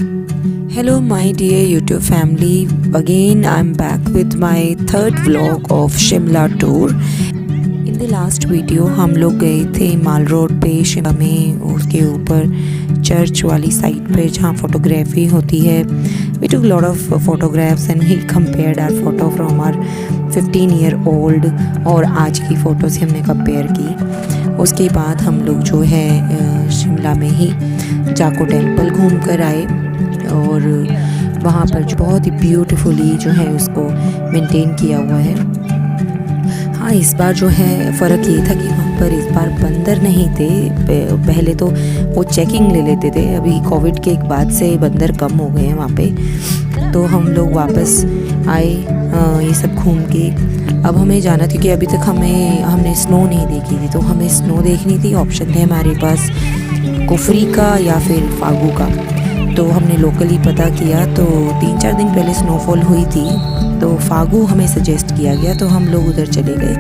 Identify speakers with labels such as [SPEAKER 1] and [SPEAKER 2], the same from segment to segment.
[SPEAKER 1] Hello, my dear YouTube family. Again, I'm back with my third vlog of Shimla tour. In the last video, हम लोग गए थे माल road पे शिमला में, उसके ऊपर चर्च वाली साइड पे जहाँ फोटोग्राफी होती है. We took a lot of photographs and we compared our photo from our 15-year-old और आज की फ़ोटो से हमने कंपेयर की. उसके बाद हम लोग जो है शिमला में ही जाको टेम्पल घूम कर आए और वहाँ पर जो बहुत ही ब्यूटीफुली जो है उसको मेंटेन किया हुआ है. हाँ, इस बार जो है फ़र्क ये था कि वहाँ पर इस बार बंदर नहीं थे. पहले तो वो चेकिंग ले लेते थे, अभी कोविड के बाद से बंदर कम हो गए हैं वहाँ पे. तो हम लोग वापस आए ये सब घूम के. अब हमें जाना था कि अभी तक हमने स्नो नहीं देखी थी, तो हमें स्नो देखनी थी. ऑप्शन थे हमारे पास कुफरी का या फिर फागू का. तो हमने लोकली पता किया तो 3-4 दिन पहले स्नोफॉल हुई थी, तो फागू हमें सजेस्ट किया गया, तो हम लोग उधर चले गए.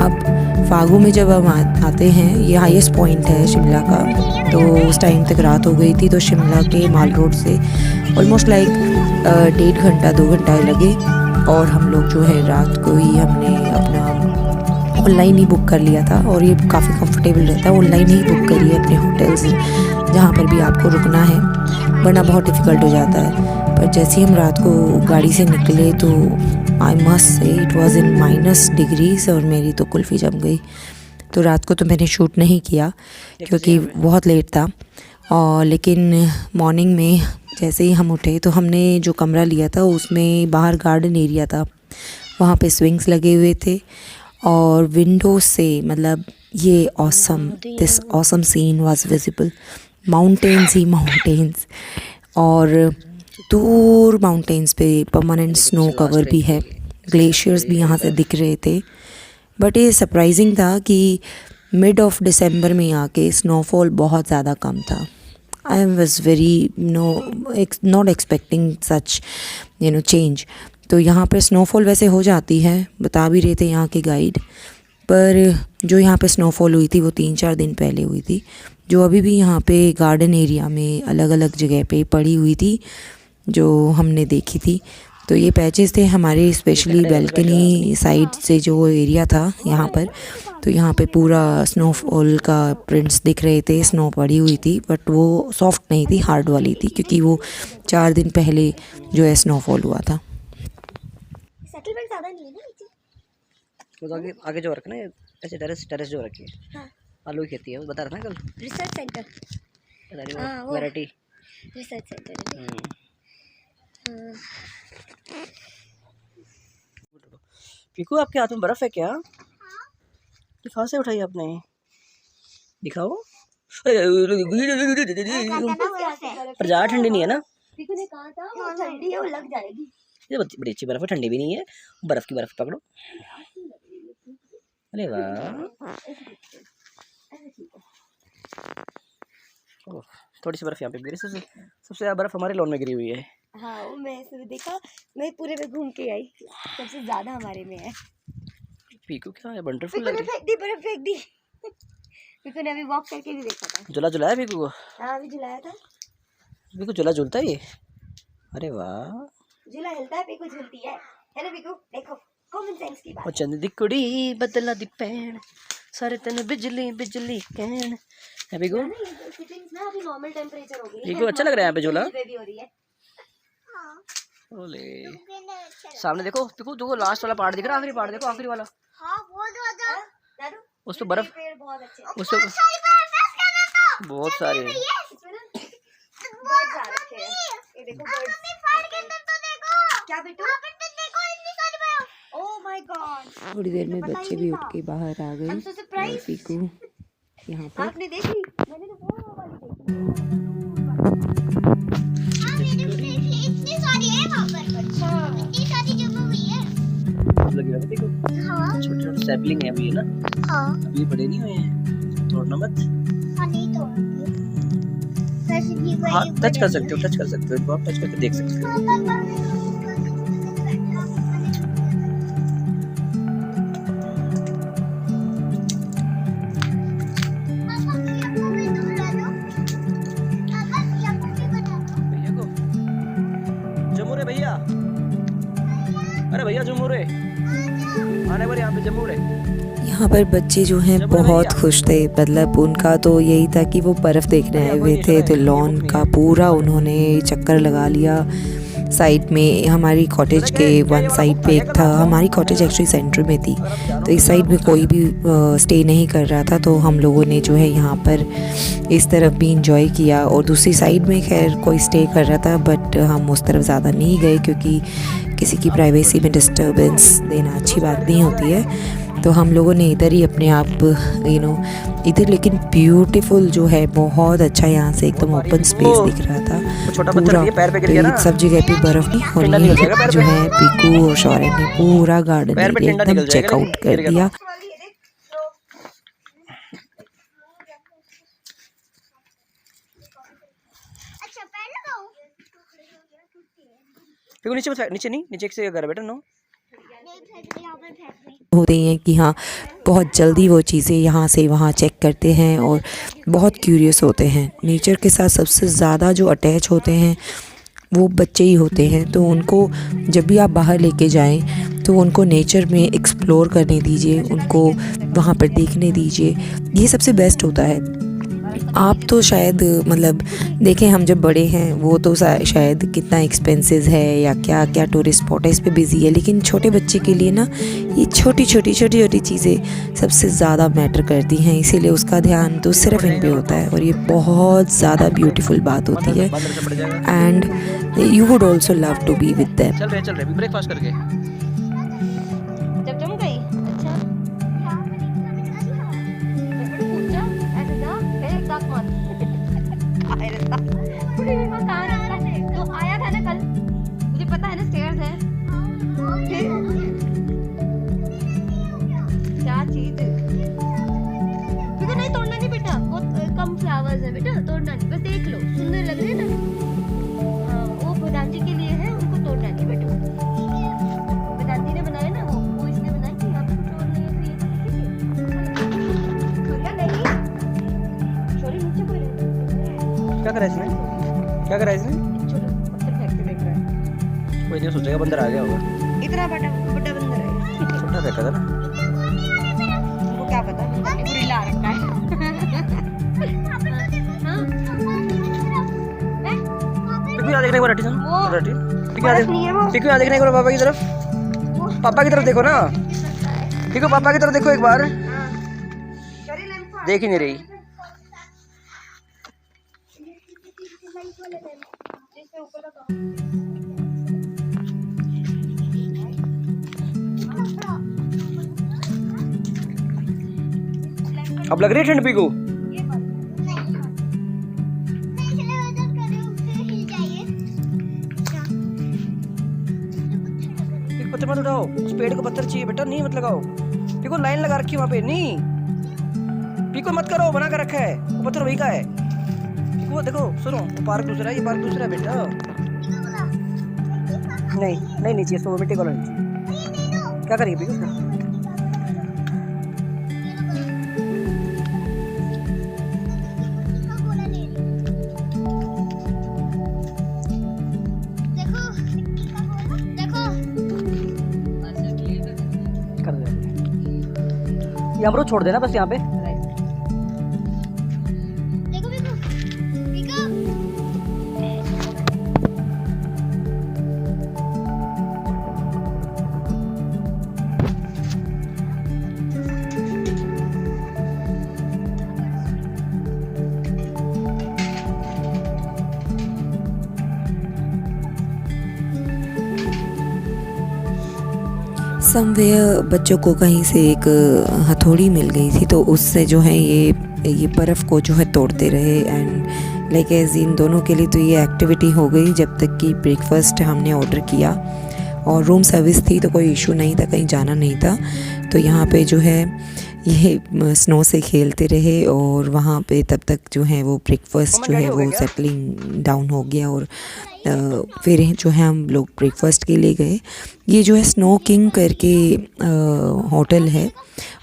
[SPEAKER 1] अब फागू में जब हम आते हैं, ये हाईएस्ट पॉइंट है शिमला का, तो उस टाइम तक रात हो गई थी. तो शिमला के माल रोड से ऑलमोस्ट लाइक 1.5 घंटा 2 घंटा लगे. और हम लोग जो है रात को ही हमने अपना ऑनलाइन ही बुक कर लिया था, और ये काफ़ी कंफर्टेबल रहता है. ऑनलाइन ही बुक करिए अपने होटल्स जहाँ पर भी आपको रुकना है, वरना बहुत डिफ़िकल्ट हो जाता है. पर जैसे ही हम रात को गाड़ी से निकले तो I must say it was in -degrees और मेरी तो कुल्फ़ी जम गई. तो रात को तो मैंने शूट नहीं किया क्योंकि बहुत लेट था. और लेकिन मॉर्निंग में जैसे ही हम उठे तो हमने जो कमरा लिया था उसमें बाहर गार्डन एरिया था, वहाँ पे स्विंग्स लगे हुए थे. और विंडो से मतलब ये this awesome scene was visible. Mountains ही माउंटेन्स, और दूर माउंटेन्स पे परमानेंट स्नो कवर भी है. ग्लेशियर्स भी यहाँ से दिख रहे थे. बट ये सरप्राइजिंग था कि मिड ऑफ दिसंबर में आके स्नोफॉल बहुत ज़्यादा कम था. I was very not expecting such change. तो यहाँ पर स्नोफॉल वैसे हो जाती है, बता भी रहे थे यहाँ के गाइड, पर जो यहाँ पे स्नोफॉल हुई थी वो 3-4 दिन पहले हुई थी, जो अभी भी यहाँ पे गार्डन एरिया में अलग अलग जगह पे पड़ी हुई थी जो हमने देखी थी. तो ये पैचेस थे हमारे स्पेशली बैल्कनी साइड से जो एरिया था यहाँ पर. तो यहाँ पे पूरा स्नोफॉल का प्रिंट्स दिख रहे थे. स्नो पड़ी हुई थी बट वो सॉफ्ट नहीं थी, हार्ड वाली थी, क्योंकि वो 4 दिन पहले जो है स्नोफॉल हुआ था.
[SPEAKER 2] सेटलमेंट ज़्यादा नहीं है ना नीचे,
[SPEAKER 3] वो आगे जो रखना है ऐसे टेरेस जो रखी है.
[SPEAKER 2] हाँ.
[SPEAKER 3] आलू की खेती है, वो बता रहा था कल.
[SPEAKER 2] रिसर्च सेंटर, वो
[SPEAKER 3] वैरायटी
[SPEAKER 2] रिसर्च सेंटर.
[SPEAKER 3] पीकू, आपके हाथ में बर्फ है क्या? कहाँ से उठाई आपने? दिखाओ. पर ज़्यादा ठंडी नहीं है ना?
[SPEAKER 2] पीकू ने कहा था वो ठंडी है, वो लग जाएगी.
[SPEAKER 3] ये बड़ी अच्छी बर्फ है, ठंडी भी नहीं है. बर्फ की बर्फ पकड़ो. अरे वाह, थोड़ी सी बर्फ यहाँ पे गिरी. सबसे ज़्यादा बर्फ हमारे लॉन में गिरी हुई है.
[SPEAKER 2] हाँ, वो मैं इसमें देखा, मैं पूरे में घूम के आई, सबसे ज़्यादा हमारे में है.
[SPEAKER 3] पीकू क्या है, वंडरफुल लग रही है.
[SPEAKER 2] बर्फ फेंक दी. पीकू ने अभी वॉक करके भी देखा था.
[SPEAKER 3] झूला झुलाया पीकू को?
[SPEAKER 2] हाँ, अभी झुलाया था.
[SPEAKER 3] पीकू झूला झूलता है ये? अरे वाह,
[SPEAKER 2] झूला हिलता है, पीकू झूलती है ना पीकू? देखो कॉमन सेंस की बात.
[SPEAKER 3] ओ चंद दी कुड़ी बदला दी पैन, सारे तन बिजली बिजली कहन है. पीकू
[SPEAKER 2] सिटिंग्स ना अभी नॉर्मल टेंपरेचर हो गई है.
[SPEAKER 3] पीकू अच्छा लग रहा है यहाँ पे झूला.
[SPEAKER 2] बेबी हो रही है.
[SPEAKER 3] ओले, सामने देखो पीकू, देखो लास्ट वाला पहाड़ दिख रहा है. आखिरी पहाड़ देखो, आखिरी वाला.
[SPEAKER 2] हाँ, बहुत ज़्यादा.
[SPEAKER 3] उस पे बर्फ,
[SPEAKER 2] पेड़ बहुत अच्छे हैं.
[SPEAKER 3] उस पे बहुत सारे हैं.
[SPEAKER 2] बर्ड्स आ रखे हैं. ये देखो बर्ड्स. क्या बेटू? Oh my God.
[SPEAKER 1] थोड़ी देर में बच्चे भी उठ के बाहर आ गए. पीकू यहाँ पर
[SPEAKER 2] आपने देखी? मैंने तो वो वाली देखी. इतनी सारी है वहाँ पर. अच्छा, इतनी सारी जमा हुई है.
[SPEAKER 3] लग रहा है देखो.
[SPEAKER 2] हाँ,
[SPEAKER 3] छोटे छोटे सैपलिंग है अभी, है ना?
[SPEAKER 2] हाँ.
[SPEAKER 3] अभी बड़े नहीं हुए हैं, तोड़ना मत.
[SPEAKER 2] हाँ, नहीं तोड़ूंगी.
[SPEAKER 3] हाँ, टच कर सकते हो, टच कर सकते हो. इनको आप टच करके देख सकते हो. अरे भैया जम्मूरे आने पर यहाँ पे जम्मूरे।
[SPEAKER 1] यहाँ पर बच्चे जो हैं बहुत खुश थे, मतलब उनका तो यही था कि वो बर्फ़ देखने आए हुए थे। तो लॉन का पूरा उन्होंने चक्कर लगा लिया। साइड में हमारी कॉटेज के वन साइड पे एक था, हमारी कॉटेज एक्चुअली सेंटर में थी, तो इस साइड में कोई भी स्टे नहीं कर रहा था। तो हम लोगों ने जो है यहाँ पर इस तरफ भी इंजॉय किया, और दूसरी साइड में खैर कोई स्टे कर रहा था, बट हम उस तरफ ज़्यादा नहीं गए क्योंकि किसी की प्राइवेसी में डिस्टर्बेंस देना अच्छी बात नहीं होती है। तो हम लोगों ने इधर ही अपने आप इधर, लेकिन ब्यूटीफुल जो है, बहुत अच्छा यहाँ से एकदम ओपन स्पेस दिख रहा था
[SPEAKER 3] छोटा पत्थर
[SPEAKER 1] पूरा।
[SPEAKER 3] भी है, पैर पे गिर
[SPEAKER 1] तो
[SPEAKER 3] गया ना।
[SPEAKER 1] सब जगह पे बर्फ नहीं हो
[SPEAKER 3] टिंडा
[SPEAKER 1] रही
[SPEAKER 3] निकल जाएगा
[SPEAKER 1] है,
[SPEAKER 3] पैर
[SPEAKER 1] जो
[SPEAKER 3] पे।
[SPEAKER 1] है पीकू और शौर्य ने पूरा गार्डन
[SPEAKER 3] पैर पे
[SPEAKER 1] एरिया
[SPEAKER 3] टिंडा
[SPEAKER 1] एकदम
[SPEAKER 3] निकल जाएगा,
[SPEAKER 1] चेकआउट
[SPEAKER 3] लेकिन
[SPEAKER 1] कर
[SPEAKER 3] गिर गया
[SPEAKER 1] दिया।
[SPEAKER 2] अच्छा पैर लगाओ।
[SPEAKER 3] क्योंकि नीचे नीचे नहीं, नीचे से घर बेटा नो
[SPEAKER 1] होते हैं कि हाँ, बहुत जल्दी वो चीज़ें यहाँ से वहाँ चेक करते हैं और बहुत क्यूरियस होते हैं। नेचर के साथ सबसे ज़्यादा जो अटैच होते हैं वो बच्चे ही होते हैं। तो उनको जब भी आप बाहर लेके जाएं तो उनको नेचर में एक्सप्लोर करने दीजिए, उनको वहाँ पर देखने दीजिए, ये सबसे बेस्ट होता है। आप तो शायद मतलब देखें, हम जब बड़े हैं वो तो शायद कितना एक्सपेंसिव है या क्या क्या टूरिस्ट स्पॉट है इस पे बिजी है, लेकिन छोटे बच्चे के लिए ना ये छोटी छोटी चीज़ें सबसे ज़्यादा मैटर करती हैं, इसीलिए उसका ध्यान तो सिर्फ इन पे होता है, और ये बहुत ज़्यादा ब्यूटीफुल बात होती है। And you would also love to be with them.
[SPEAKER 3] चल रहे ब्रेकफास्ट करके।
[SPEAKER 2] जब तुम गई अच्छा कूद जा, ऐसे जा, फिर एक दांत मार। अरे तो आया था ना कल, मुझे पता है ना स्टेयर्स है। फिर क्या चीज? नहीं तोड़ना नहीं बेटा, बहुत कम फ्लावर्स है बेटा, तोड़ना नहीं, बस देख लो, सुंदर लग रहे हैं ना। हाँ, वो वेदांती के लिए है, उनको तोड़ना नहीं बेटा। वेदांती ने बनाया ना, वो इसने बनाया कि यहाँ पे कुछ और नहीं है, नहीं छोरी नीचे कोई नहीं।
[SPEAKER 3] क्या करा इसने
[SPEAKER 2] छोटा पत्थर फेंक के देख रहा है।
[SPEAKER 3] कोई नहीं सोचेगा बंदर आ गया होगा।
[SPEAKER 2] इतना बड़ा बंदर है।
[SPEAKER 3] छोटा फेंका था ना,
[SPEAKER 2] उनको क्या पता, पूरी ला रखा है।
[SPEAKER 3] पिकू यहाँ देखने को रटी पिकू यहाँ देखने को पापा की तरफ देखो ना। पिकू पापा की तरफ देखो एक बार, देख ही नहीं रही। अब लग रही है ठंड पिकू? पत्थर मत उठाओ, उस पेड़ को पत्थर चाहिए बेटा, नहीं मत लगाओ। पिको लाइन लगा रखी है वहाँ पे, नहीं पिको मत करो, बना कर रखा है वो पत्थर, वही का है। पिको देखो सुनो, वो पार्क दूसरा है, ये पार्क दूसरा है बेटा। नहीं नीचे इसको मिट्टी को नीचे। क्या करिए पिको? यहाँ पर छोड़ देना बस, यहाँ पे
[SPEAKER 1] समवेयर बच्चों को कहीं से एक हथौड़ी मिल गई थी, तो उससे जो है ये बर्फ़ को जो है तोड़ते रहे। एंड लाइक एज इन दोनों के लिए तो ये एक्टिविटी हो गई जब तक कि ब्रेकफास्ट हमने ऑर्डर किया, और रूम सर्विस थी तो कोई इशू नहीं था, कहीं जाना नहीं था। तो यहाँ पे जो है ये स्नो से खेलते रहे, और वहाँ पे तब तक जो है वो ब्रेकफास्ट जो है वो सेटलिंग डाउन हो गया, और फिर जो है हम लोग ब्रेकफास्ट के लिए गए। ये जो है स्नो किंग करके होटल है,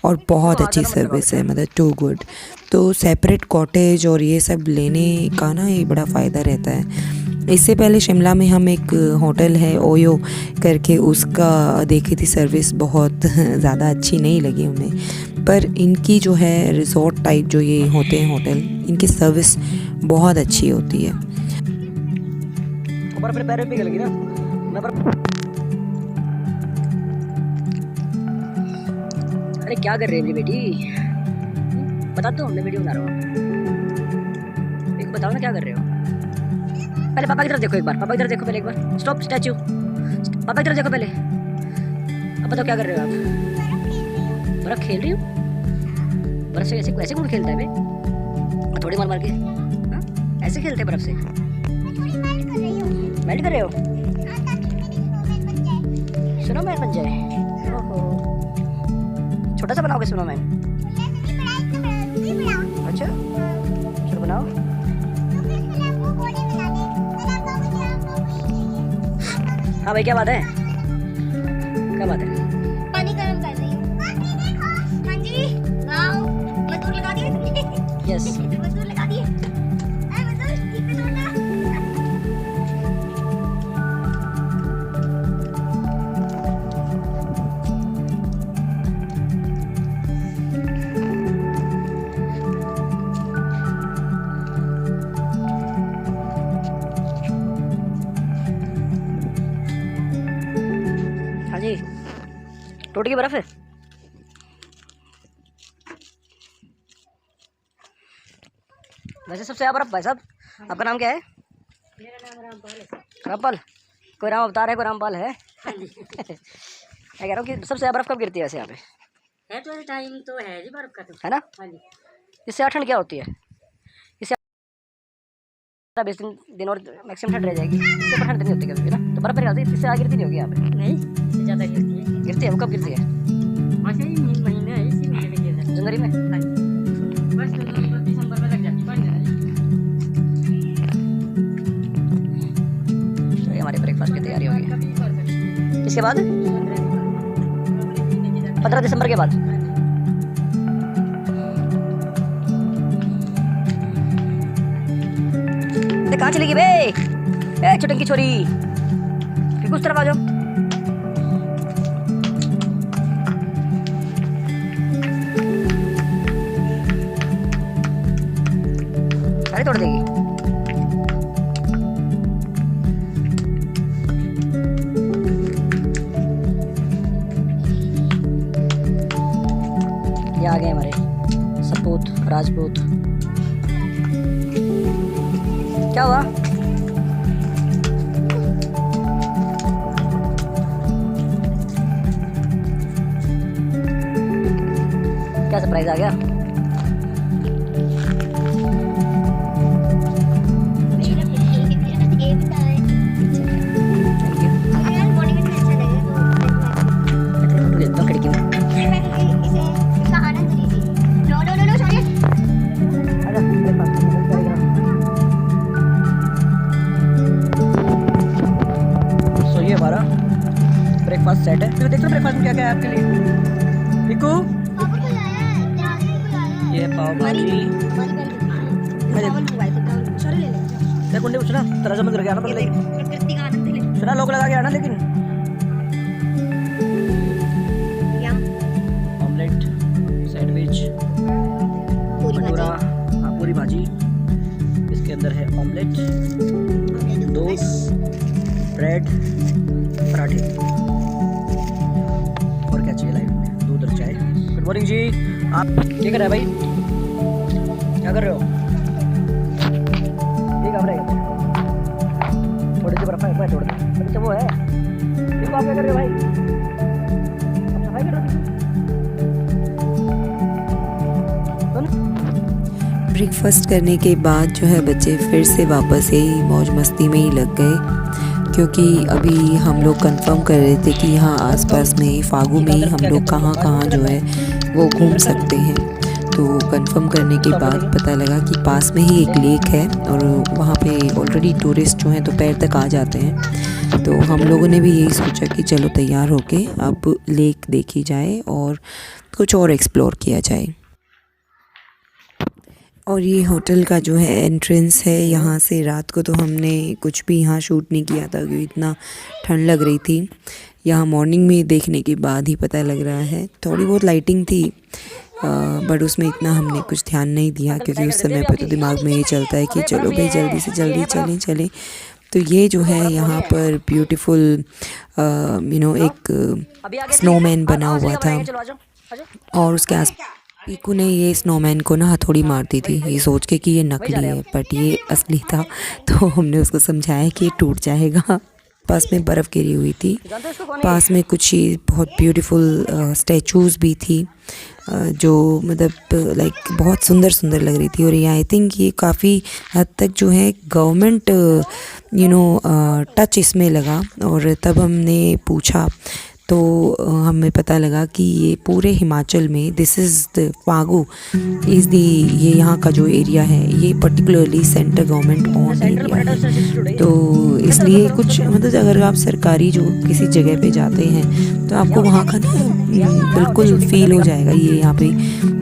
[SPEAKER 1] और बहुत अच्छी सर्विस है, मतलब टू गुड। तो सेपरेट कॉटेज और ये सब लेने का ना ये बड़ा फ़ायदा रहता है। इससे पहले शिमला में हम एक होटल है ओयो करके, उसका देखी थी सर्विस, बहुत ज़्यादा अच्छी नहीं लगी हमें। पर इनकी जो है रिसोर्ट टाइप जो ये होते हैं होटल, इनकी सर्विस बहुत अच्छी होती है।
[SPEAKER 3] ऊपर अपने पैरों पे लगी ना मैं अरे क्या कर रही है मेरी बेटी, बता दो, मैं वीडियो बना रहा हूँ। एक बताओ ना क्या कर रहे हो। पहले पापा की तरफ देखो एक बार, पापा की तरफ देखो पहले एक बार। स्टॉप स्टैचू, पापा की तरफ देखो पहले। अब बताओ क्या कर रहे हो आप। बर्फ खेल रही हो, बर्फ से ऐसे ऐसे कौन खेलता है बे, थोड़ी मार मार के हा? ऐसे खेलते हैं बर्फ से, मेल्ट कर रहे हो। स्नोमैन बन जाए, छोटा सा बनाओगे स्नोमैन। अच्छा चलो बनाओ। हाँ भाई क्या बात है, क्या बात है।
[SPEAKER 2] पानी गर्म कर रही हूँ। हाँ जी, वाओ, मजदूर लगा दिए तुमने।
[SPEAKER 3] यस
[SPEAKER 2] मजदूर लगा दिए। मजदूर ठीक से तोड़ना।
[SPEAKER 3] हाँ जी, टूट गई बर्फ है। वैसे सबसे ज़्यादा बर्फ भाई साहब, आपका नाम क्या है।
[SPEAKER 4] मेरा नाम रामपाल है।
[SPEAKER 3] रामपाल, कोई राम अवतार है, कोई रामपाल है।
[SPEAKER 4] हाँ जी।
[SPEAKER 3] मैं कह रहा हूँ कि सबसे ज़्यादा बर्फ कब गिरती है वैसे यहाँ पे,
[SPEAKER 4] है तो टाइम तो है जी बर्फ का तो।
[SPEAKER 3] है ना।
[SPEAKER 4] हाँ जी।
[SPEAKER 3] इससे ज़्यादा ठंड क्या होती है, इससे 20 दिन और मैक्सिमम ठंड रह जाएगी, इससे ऊपर ठंड नहीं होती कभी भी ना। तो बर्फ मेरे ख्याल से इससे आगे गिरती नहीं होगी यहाँ पे।
[SPEAKER 4] नहीं, इससे ज़्यादा गिरती है।
[SPEAKER 3] गिरती है, वो कब गिरती है।
[SPEAKER 4] हाँ जी, महीने है, इसी महीने में गिरता है।
[SPEAKER 3] जनवरी में।
[SPEAKER 4] हाँ जी। बस नवंबर दिसंबर में लग जाती है पानी देना जी।
[SPEAKER 3] तो ये हमारी ब्रेकफास्ट की तैयारी होगी।
[SPEAKER 4] कभी कर सकते हैं।
[SPEAKER 3] इसके बाद 15 दिसंबर के बाद। कहाँ चलेगी बे, ए चुटंकी छोरी, फिर उस तरफ आ जाओ। सारी तोड़ देगी। ये आ गए हमारे सपूत राजपूत। क्या हुआ, क्या सरप्राइज आ गया। फोटो लेता हूँ खिड़की में। सो ये हमारा ब्रेकफास्ट सेट है। तो देखो ब्रेकफास्ट में क्या क्या है आपके लिए। रिकू, ये है पाव भाजी। क्या कुंडे सुना तेरा समझ कर गया ना, लेकिन सुना लोग लगा के आना। लेकिन ऑमलेट, सैंडविच, भटूरा, पूरी भाजी, इसके अंदर है ऑमलेट, दूध, ब्रेड, पराठे और क्या चाहिए लाइफ में, दूध और चाय। गुड मॉर्निंग जी, आप क्या कर रहे हैं भाई, क्या कर रहे हो। ठीक है, थोड़ी सी बर्फ है, छोड़ दे। अच्छा वो है, देखो आप क्या कर रहे हो भाई, आप सफाई कर रहे हो।
[SPEAKER 1] ब्रेकफास्ट करने के बाद जो है बच्चे फिर से वापस यही मौज मस्ती में ही लग गए, क्योंकि अभी हम लोग कंफर्म कर रहे थे कि यहाँ आसपास में फागू में ही हम लोग कहाँ कहाँ जो है वो घूम सकते हैं। तो कंफर्म करने के बाद पता लगा कि पास में ही एक लेक है और वहाँ पे ऑलरेडी टूरिस्ट जो हैं दोपहर तक आ जाते हैं। तो हम लोगों ने भी यही सोचा कि चलो तैयार होके अब लेक देखी जाए और कुछ और एक्सप्लोर किया जाए। और ये होटल का जो है एंट्रेंस है, यहाँ से रात को तो हमने कुछ भी यहाँ शूट नहीं किया था क्योंकि इतना ठंड लग रही थी। यहाँ मॉर्निंग में देखने के बाद ही पता लग रहा है, थोड़ी बहुत लाइटिंग थी बट उसमें इतना हमने कुछ ध्यान नहीं दिया क्योंकि उस समय पर तो दिमाग में ये चलता है कि चलो भाई जल्दी से जल्दी चलें। तो ये जो है यहाँ पर ब्यूटीफुल एक स्नोमैन बना हुआ था और उसके आस पीकू ने ये स्नोमैन को ना हथौड़ी मार दी थी ये सोच के कि ये नकली है बट ये असली था। तो हमने उसको समझाया कि ये टूट जाएगा। पास में बर्फ़ गिरी हुई थी, पास में कुछ ही बहुत ब्यूटीफुल स्टैचूज़ भी थी जो मतलब लाइक बहुत सुंदर लग रही थी। और ये आई थिंक ये काफ़ी हद तक जो है गवर्नमेंट टच इसमें लगा। और तब हमने पूछा तो हमें पता लगा कि ये पूरे हिमाचल में this is the Phagu is the, ये यहाँ का जो एरिया है ये particularly centre government own area है। तो इसलिए कुछ मतलब अगर आप सरकारी जो किसी जगह पे जाते हैं तो आपको वहाँ का ना बिल्कुल फील हो जाएगा। ये यहाँ पे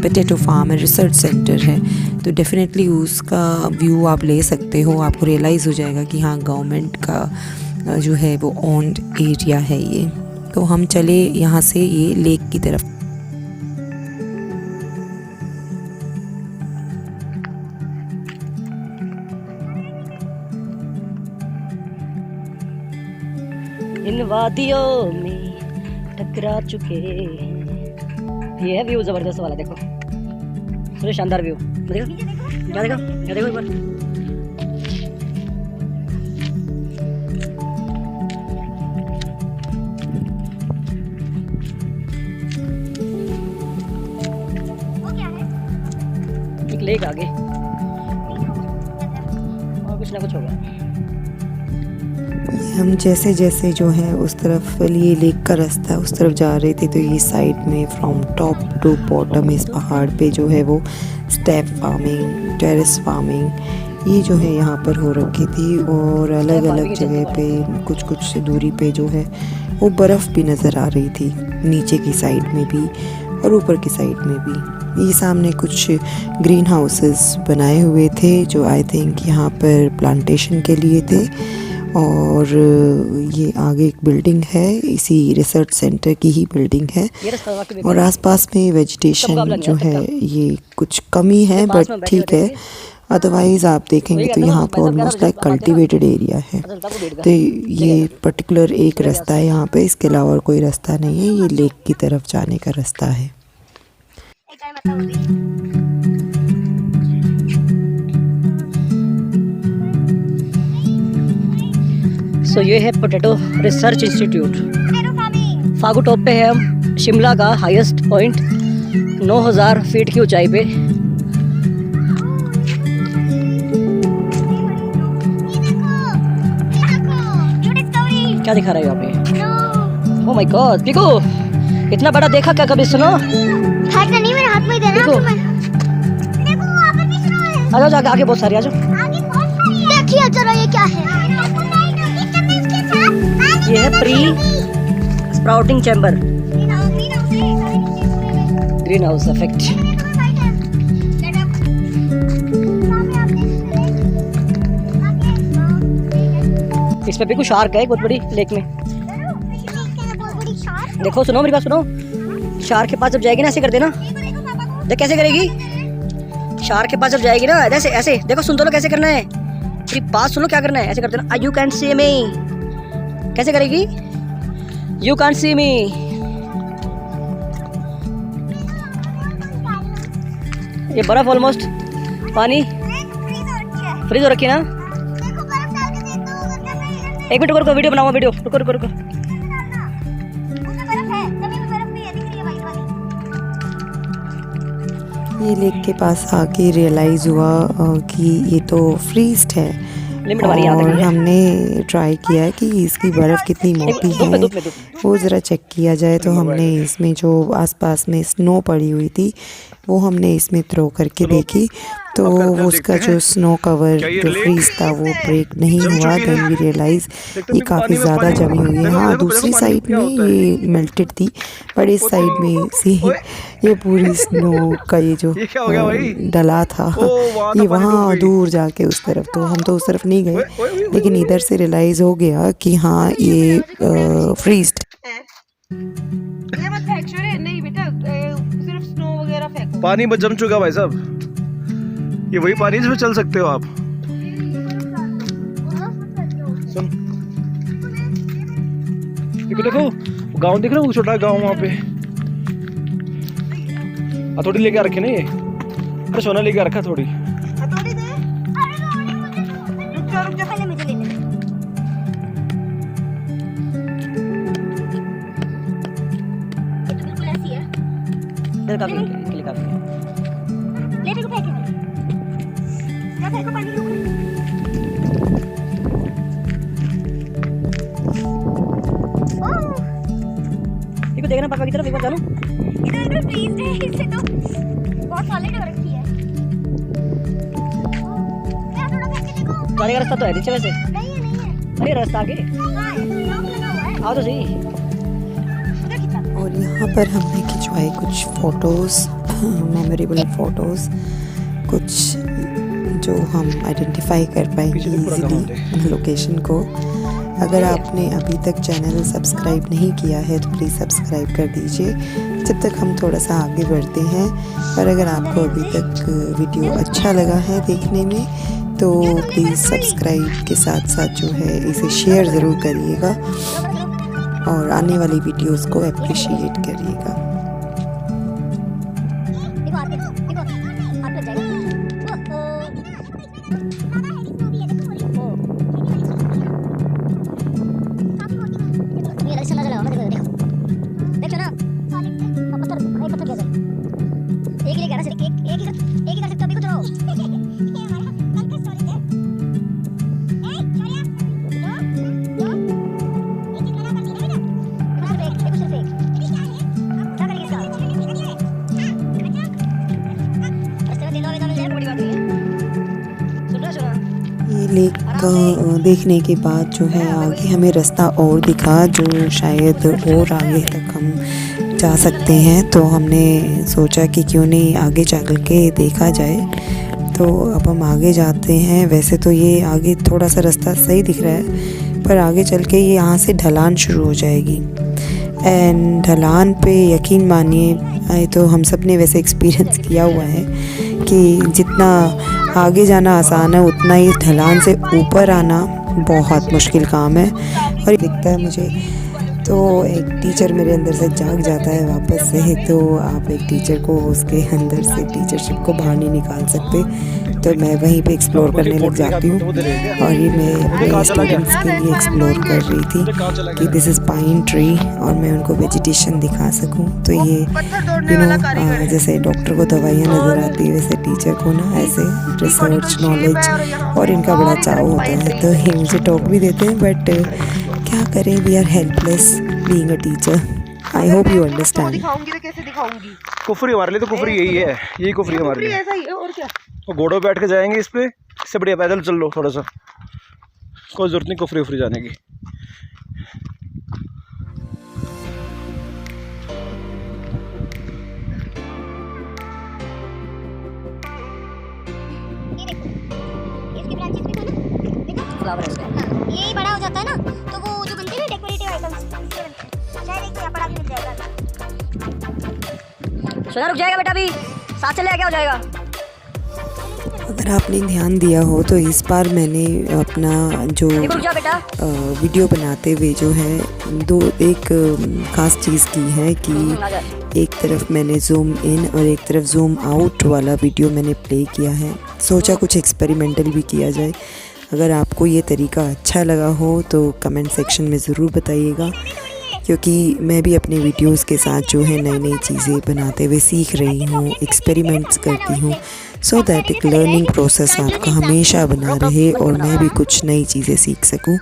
[SPEAKER 1] पोटैटो फार्म है, रिसर्च सेंटर है, तो डेफिनेटली उसका व्यू आप ले सकते हो। आपको रियलाइज़ हो जाएगा कि हाँ गवर्नमेंट का जो है वो ओन्ड एरिया है ये। तो हम चले यहाँ से ये लेक की तरफ।
[SPEAKER 3] इन वादियों में टकरा चुके, ये है व्यू जबरदस्त वाला, देखो पूरे शानदार व्यू। देखो एक बार लेक आगे और कुछ ना कुछ होगा।
[SPEAKER 1] हम जैसे जैसे जो है उस तरफ ये लेक का रास्ता उस तरफ जा रहे थे तो ये साइड में फ्रॉम टॉप टू बॉटम इस पहाड़ पे जो है वो स्टेप फार्मिंग, टेरेस फार्मिंग ये जो है यहाँ पर हो रखी थी। और अलग अलग जगह पे कुछ दूरी पे जो है वो बर्फ़ भी नज़र आ रही थी, नीचे की साइड में भी और ऊपर की साइड में भी। ये सामने कुछ ग्रीन हाउसेस बनाए हुए थे जो आई थिंक यहाँ पर प्लांटेशन के लिए थे। और ये आगे एक बिल्डिंग है, इसी रिसर्च सेंटर की ही बिल्डिंग है। और आसपास में वेजिटेशन जो है ये कुछ कमी है बट ठीक है, अदरवाइज़ आप देखेंगे तो यहाँ पर ऑलमोस्ट लाइक कल्टिवेटेड एरिया है। तो ये पर्टिकुलर एक रास्ता है यहाँ पे, इसके अलावा और कोई रास्ता नहीं है, ये लेक की तरफ जाने का रास्ता है।
[SPEAKER 3] सो ये है potato research institute, Phagu top पे है हम, शिमला का हाईएस्ट पॉइंट 9000 फीट की ऊंचाई पे। क्या दिखा रहा है यहाँ पे? ओह माय गॉड, पीकू इतना बड़ा देखा क्या कभी? सुनो
[SPEAKER 2] नहीं, मेरे हाथ में देना।
[SPEAKER 3] देखो आ जाओ आगे बहुत सारे, आ जाओ।
[SPEAKER 2] देखिए जरा ये क्या है?
[SPEAKER 3] ये है pre sprouting chamber, green house effect. इस पे भी कुछ शार्क है बहुत बड़ी लेक में। देखो सुनो मेरी बात सुनो, शार्क के पास जब जाएगी ना ऐसे कर देना। देख कैसे करेगी, शार्क के पास जब जाएगी ना ऐसे ऐसे, देखो सुन तो लो कैसे करना है, मेरी बात सुनो क्या करना है, ऐसे कर देना। यू कैन सी मी, कैसे करेगी? यू कैन सी मी। ये बर्फ ऑलमोस्ट पानी फ्रीज हो रखी ना। एक मिनट रुको, वीडियो बनाऊंगा, वीडियो रुको।
[SPEAKER 1] ये लेक के पास आके रियलाइज़ हुआ कि ये तो फ्रीज्ड है। और हमने ट्राई किया कि इसकी बर्फ़ कितनी मोटी है वो ज़रा चेक किया जाए। तो हमने इसमें जो आसपास में स्नो पड़ी हुई थी वो हमने इसमें थ्रो करके देखी तो वो उसका जो स्नो कवर जो फ्रीज था वो ब्रेक नहीं हुआ। देन वी रियलाइज ये काफ़ी ज़्यादा जमी हुई है। हाँ, दूसरी साइड में ये मेल्टेड थी, पर इस साइड में सी ये पूरी स्नो का ये जो डला था ये वहाँ दूर जाके उस तरफ, तो हम तो उस तरफ नहीं गए, लेकिन इधर से रियलाइज़ हो गया कि हाँ ये फ्रीज्ड।
[SPEAKER 2] ये मत फेंक छोरे, नहीं बेटा, सिर्फ स्नो वगैरह फेंको।
[SPEAKER 3] पानी में जम चुका भाई साहब, ये वही पानी जिसमें चल सकते हो आप। सुन, देखो गांव दिख रहा है, वो छोटा गांव वहाँ पे हथौड़ी लेके रखे ना ये। अरे सोना लेके रखा थोड़ी।
[SPEAKER 2] हथौड़ी दे। रुक जा पहले मुझे ले ले। ये तो बिल्कुल ऐसी है।
[SPEAKER 3] इधर काफी के लिए काफी है।
[SPEAKER 2] ले देखो फेंके वाली। जा फेंको पानी के ऊपर।
[SPEAKER 3] देखो देखना पापा की तरफ एक बार चलो।
[SPEAKER 2] इधर फ्रीज है, इससे तो बहुत सॉलिड हो रखी है। मैं थोड़ा फेंक के देखो।
[SPEAKER 3] जाने का रास्ता तो है नीचे वैसे।
[SPEAKER 2] नहीं है।
[SPEAKER 3] अरे रास्ता आगे।
[SPEAKER 2] हां, लॉक लगा हुआ है।
[SPEAKER 3] आओ तो सही।
[SPEAKER 2] उधर खिंचा।
[SPEAKER 1] और यहाँ पर हमने खिंचवाए कुछ फ़ोटोज़, मेमोरेबल फ़ोटोज़, कुछ जो हम आइडेंटिफाई कर पाएंगे इजीली लोकेशन को। अगर आपने अभी तक चैनल सब्सक्राइब नहीं किया है तो प्लीज़ सब्सक्राइब कर दीजिए जब तक हम थोड़ा सा आगे बढ़ते हैं। और अगर आपको अभी तक वीडियो अच्छा लगा है देखने में तो प्लीज़ सब्सक्राइब के साथ साथ जो है इसे शेयर ज़रूर करिएगा और आने वाली वीडियोस को अप्रिशिएट करिएगा।
[SPEAKER 2] देखो आगे देखो, हाथ लग जाएगा। ये रस्सा नजर आ रहा है, देखो ना, पत्थर भाई, पत्थर कैसे एक ही लेके आना, सिर्फ एक ही कर सकते हो अभी, कुछ रहो।
[SPEAKER 1] ये लेक देखने के बाद जो है आगे हमें रास्ता और दिखा जो शायद और आगे तक हम जा सकते हैं, तो हमने सोचा कि क्यों नहीं आगे चल के देखा जाए। तो अब हम आगे जाते हैं। वैसे तो ये आगे थोड़ा सा रास्ता सही दिख रहा है, पर आगे चल के ये यहाँ से ढलान शुरू हो जाएगी। एंड ढलान पे यकीन मानिए, तो हम सब ने वैसे एक्सपीरियंस किया हुआ है कि जितना आगे जाना आसान है उतना ही ढलान से ऊपर आना बहुत मुश्किल काम है। और ये दिखता है मुझे तो एक टीचर मेरे अंदर से जाग जाता है वापस से। तो आप एक टीचर को उसके अंदर से टीचरशिप को बाहर नहीं निकाल सकते, तो मैं वहीं पे एक्सप्लोर करने लग जाती हूँ। और ये मैं अपने स्टूडेंट्स के लिए एक्सप्लोर कर रही थी कि दिस इज़ पाइन ट्री और मैं उनको वेजिटेशन दिखा सकूँ। तो ये जैसे डॉक्टर को दवाइयाँ नज़र आती है वैसे टीचर को ना ऐसे रिसर्च नॉलेज और इनका बड़ा चाव होता है। तो ये मुझे टॉक भी देते हैं, बट क्या करें, we are helpless being a teacher. I hope you understand.
[SPEAKER 2] दिखाऊंगी तो कैसे दिखाऊंगी?
[SPEAKER 3] कुफरी हमारे लिए तो कुफरी यही है, यही कुफरी हमारे लिए।
[SPEAKER 2] ऐसा ही है और क्या।
[SPEAKER 3] तो घोड़ों पे बैठ के जाएंगे इस पे, इससे बढ़िया पैदल चल लो थोड़ा सा, कोई जरूरत नहीं कुफरी उफरी जाने की।
[SPEAKER 2] इसके ब्रांचेस भी तो ना, देखो फ्लावर है इसका। हां, यही बड़ा हो जाता है ना, तो वो जो बनते हैं ना डेकोरेटिव आइटम्स, इससे बनते हैं। शायद एक यहाँ बड़ा भी मिल जाएगा।
[SPEAKER 4] सोना रुक जाएगा बेटा, अभी साथ चले क्या हो जाएगा।
[SPEAKER 1] अगर आपने ध्यान दिया हो तो इस बार मैंने अपना जो वीडियो बनाते हुए जो है एक ख़ास चीज़ की है कि एक तरफ मैंने जूम इन और एक तरफ जूम आउट वाला वीडियो मैंने प्ले किया है। सोचा कुछ एक्सपेरिमेंटल भी किया जाए। अगर आपको ये तरीका अच्छा लगा हो तो कमेंट सेक्शन में ज़रूर बताइएगा, क्योंकि मैं भी अपने वीडियोस के साथ जो है नई नई चीज़ें बनाते हुए सीख रही हूँ, एक्सपेरिमेंट्स करती हूँ, सो दैट एक लर्निंग प्रोसेस आपका हमेशा बना रहे और मैं भी कुछ नई चीज़ें सीख सकूँ।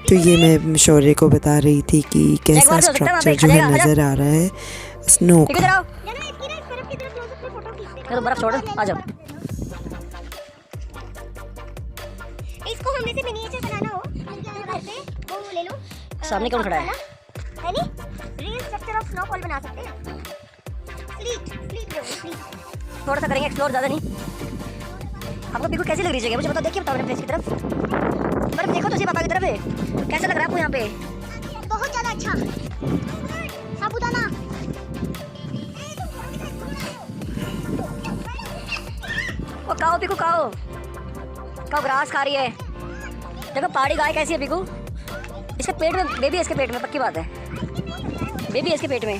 [SPEAKER 1] तो ये मैं शौर्य को बता रही थी कि कैसा स्ट्रक्चर जो है नज़र आ रहा है स्नो का।
[SPEAKER 5] चलो बर्फ छोड़, आ जाओ।
[SPEAKER 2] इसको हमने से मिनिएचर बनाना हो तो घर पे वो ले लो।
[SPEAKER 5] सामने कौन खड़ा है?
[SPEAKER 2] है नी रियल स्ट्रक्चर ऑफ स्नोफॉल बना सकते हैं। स्लीट लो स्लीट।
[SPEAKER 5] थोड़ा सा करेंगे एक्सप्लोर, ज़्यादा नहीं। आपको बिल्कुल कैसी लग रही जगह मुझे बताओ, देखिए बताओ अपने प्लेस की तरफ। बर्फ देखो तो सही पापा की तरफ है, कैसा लग रहा है आपको यहाँ पे?
[SPEAKER 2] बहुत ज़्यादा अच्छा। साबूदाना
[SPEAKER 5] वो काओ बिकू, काओ ग्रास खा रही है। देखो पहाड़ी गाय कैसी है बिकू, इसके पेट में बेबी है, इसके पेट में पक्की बात है, बेबी है इसके पेट में।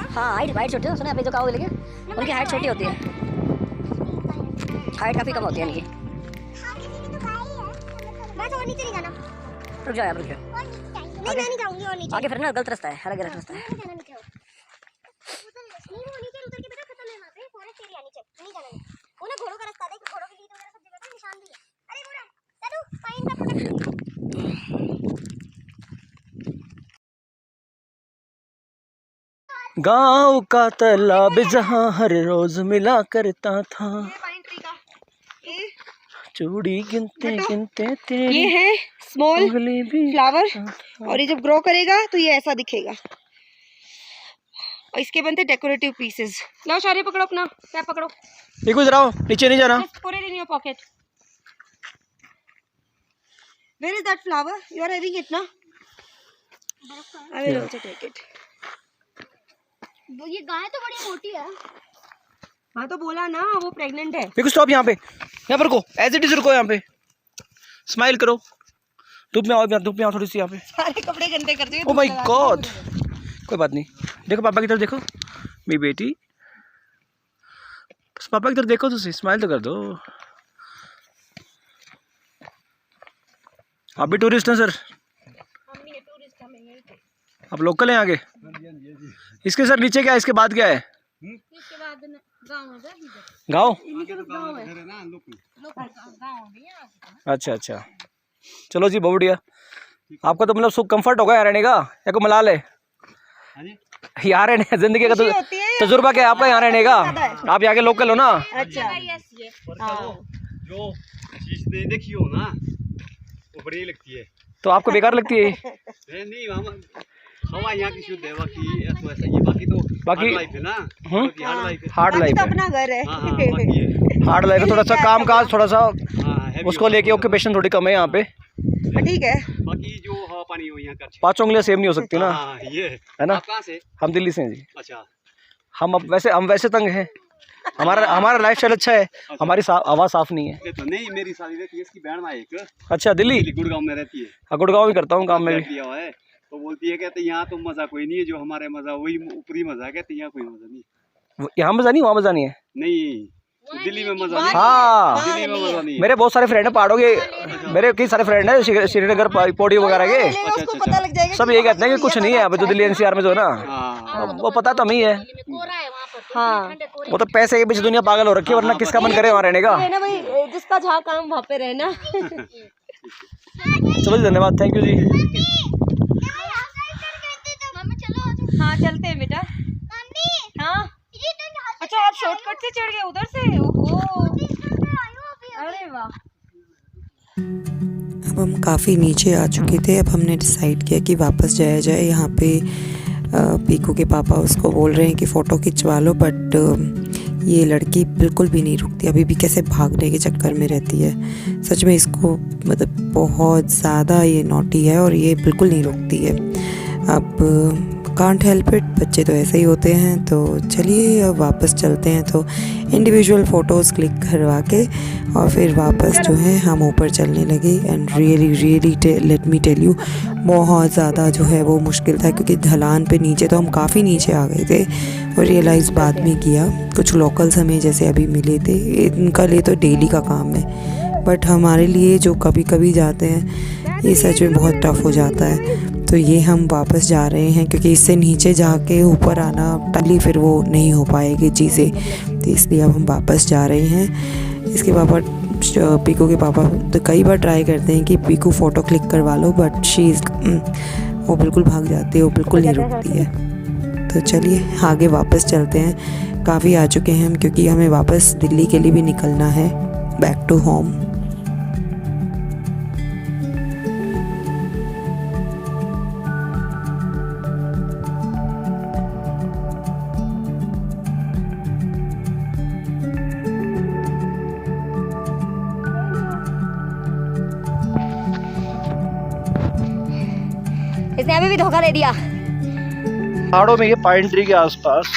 [SPEAKER 5] हाँ हाइट छोटी है, सुना अभी जो काओ लेके उनकी हाइट छोटी होती है, हाइट काफ़ी कम होती है इनकी।
[SPEAKER 2] नीचे नहीं जाना।
[SPEAKER 5] रुक जाओ रुक जाओ,
[SPEAKER 2] नहीं मैं नहीं जाऊंगी और नीचे।
[SPEAKER 5] आगे फिर ना गलत रास्ता है, अलग रास्ता है।
[SPEAKER 2] नहीं नीचे उतर के बेटा खत्म है वहां पे फॉरेस्ट एरिया। नीचे नहीं जाना। वो ना घोड़ों का रास्ता देख, घोड़ों के लिए तो सब जगह पे निशान भी है। अरे बूढ़ा दादू फाइन का प्रोटेक्शन।
[SPEAKER 3] गाँव का तालाब जहाँ हर रोज मिला करता था, चूड़ी गिनते गिनते तेरी
[SPEAKER 6] ये है स्मॉल
[SPEAKER 3] उंगली भी
[SPEAKER 6] फ्लावर और ये जब ग्रो करेगा तो ये ऐसा दिखेगा और इसके बनते डेकोरेटिव पीसेस। लो शारी पकड़ो अपना कैप पकड़ो।
[SPEAKER 3] देखो जरा नीचे नहीं जाना।
[SPEAKER 6] Just put it in your pocket. Where is that flower? You are having it ना? I will also take it.
[SPEAKER 2] वो ये गाय तो बड़ी मोटी है।
[SPEAKER 6] हाँ तो बोला ना वो प्रेग्नेंट है।
[SPEAKER 3] देखो स्टॉप, यहाँ पर रुको, एज इट इज रुको, यहाँ पे स्माइल करो। धूप में आओ थोड़ी सी यहाँ पे।
[SPEAKER 6] सारे कपड़े गंदे कर दिए।
[SPEAKER 3] ओ माय गॉड, कोई बात नहीं। देखो पापा की तरफ देखो, मेरी बेटी, बस पापा की तरफ देखो तो स्माइल तो कर दो। आप भी टूरिस्ट हैं सर? आप लोकल हैं आगे? इसके सर नीचे क्या है, इसके बाद क्या है?
[SPEAKER 6] इसके बाद
[SPEAKER 3] गाँव? अच्छा, चलो जी बहुत बढ़िया। आपका तो मतलब सुख कंफर्ट होगा यहाँ रहने का, या को मलाल है यहाँ रहने? जिंदगी का तो तजुर्बा क्या है आपका यहाँ रहने का? आप यहाँ के लोकल हो ना?
[SPEAKER 6] अच्छा
[SPEAKER 7] जो चीज देखी हो ना वो बड़ी लगती है,
[SPEAKER 3] तो आपको बेकार लगती है?
[SPEAKER 7] नहीं हवा यहाँ की शुद्ध है, बाकी तो ऐसा ही, बाकी तो
[SPEAKER 3] बाकी
[SPEAKER 7] लाइफ है ना, हार्ड लाइफ है।
[SPEAKER 3] हार्ड लाइफ
[SPEAKER 6] तो
[SPEAKER 3] है,
[SPEAKER 6] अपना घर है।
[SPEAKER 3] हार्ड लाइफ है, थोड़ा सा काम काज, थोड़ा सा
[SPEAKER 7] हाँ,
[SPEAKER 3] उसको लेके ऑक्यूपेशन थोड़ी कम है यहाँ पे।
[SPEAKER 6] ठीक है।
[SPEAKER 7] बाकी जो हवा पानी हो यहाँ का
[SPEAKER 3] पांचों उंगलियां सेम नहीं हो सकती ना,
[SPEAKER 7] हाँ, ये
[SPEAKER 3] है ना?
[SPEAKER 7] आप कहाँ से?
[SPEAKER 3] हम दिल्ली से हैं जी।
[SPEAKER 7] अच्छा,
[SPEAKER 3] हम वैसे तंग हैं, हमारा लाइफ स्टाइल अच्छा है, हमारी हवा साफ नहीं है।
[SPEAKER 7] ये तो नहीं, मेरी साली रहती है, इसकी बहन है एक,
[SPEAKER 3] अच्छा दिल्ली?
[SPEAKER 7] गुड़गांव में रहती है।
[SPEAKER 3] हाँ गुड़गांव भी करता हूँ काम में भी।
[SPEAKER 7] किया हुआ है, तो बोलती है कहते यहाँ तो मजा कोई नहीं है, जो हमारे मजा वही ऊपरी मजा, कहते यहाँ कोई मजा नहीं।
[SPEAKER 3] यहाँ मजा नहीं, वहाँ मजा नहीं है।
[SPEAKER 7] नहीं दिल्ली में मजा नहीं।
[SPEAKER 3] हाँ
[SPEAKER 7] दिल्ली में मजा नहीं।
[SPEAKER 3] मेरे बहुत सारे फ्रेंड है पहाड़ों के, मेरे कई सारे फ्रेंड है श्रीनगर पौड़ी वगैरह के,
[SPEAKER 6] उसको पता लग जाएगा
[SPEAKER 3] सब ये कहते हैं कि कुछ नहीं है अब जो दिल्ली एनसीआर में जो है ना, वो पता तो नहीं है।
[SPEAKER 6] हाँ
[SPEAKER 3] वो तो पैसे के पीछे दुनिया पागल हो रखी है, वरना किसका मन करे वहाँ रहने का?
[SPEAKER 6] है ना भाई, जिसका जहाँ काम वहाँ पे रहना।
[SPEAKER 3] चलो जी धन्यवाद, थैंक यू जी।
[SPEAKER 6] हाँ चलते हैं बेटा। हाँ अच्छा आप शॉर्टकट से चढ़ गए उधर से? ओहो अरे वाह।
[SPEAKER 1] अब हम काफ़ी नीचे आ चुके थे। अब हमने डिसाइड किया कि वापस जाया जाए। यहाँ पे पीकू के पापा उसको बोल रहे हैं कि फ़ोटो खिंचवा लो, बट ये लड़की बिल्कुल भी नहीं रुकती, अभी भी कैसे भागने के चक्कर में रहती है। सच में इसको मतलब बहुत ज़्यादा ये नॉटी है और ये बिल्कुल नहीं रुकती है। अब कांट हेल्प इट, बच्चे तो ऐसे ही होते हैं। तो चलिए अब वापस चलते हैं। तो इंडिविजुअल फ़ोटोज़ क्लिक करवा के और फिर वापस जो है हम ऊपर चलने लगे। And really let me tell you, बहुत ज़्यादा जो है वो मुश्किल था, क्योंकि ढलान पे नीचे तो हम काफ़ी नीचे आ गए थे और रियलाइज़ बाद में किया। कुछ लोकल्स हमें जैसे अभी मिले थे, इनका लिए तो डेली का काम है, बट हमारे लिए जो कभी कभी जाते हैं ये सच में बहुत टफ हो जाता है। तो ये हम वापस जा रहे हैं, क्योंकि इससे नीचे जाके ऊपर आना टली फिर वो नहीं हो पाएगी चीज़ें, तो इसलिए अब हम वापस जा रहे हैं। इसके पापा, पीकू के पापा तो कई बार ट्राई करते हैं कि पीकू फ़ोटो क्लिक करवा लो, बट वो बिल्कुल भाग जाती है, वो बिल्कुल नहीं रुकती है। तो चलिए आगे वापस चलते हैं। काफ़ी आ चुके हैं हम, क्योंकि हमें वापस दिल्ली के लिए भी निकलना है, बैक टू होम।
[SPEAKER 5] इसने अभी भी धोखा दे दिया।
[SPEAKER 3] पहाड़ों में ये पाइन ट्री के आसपास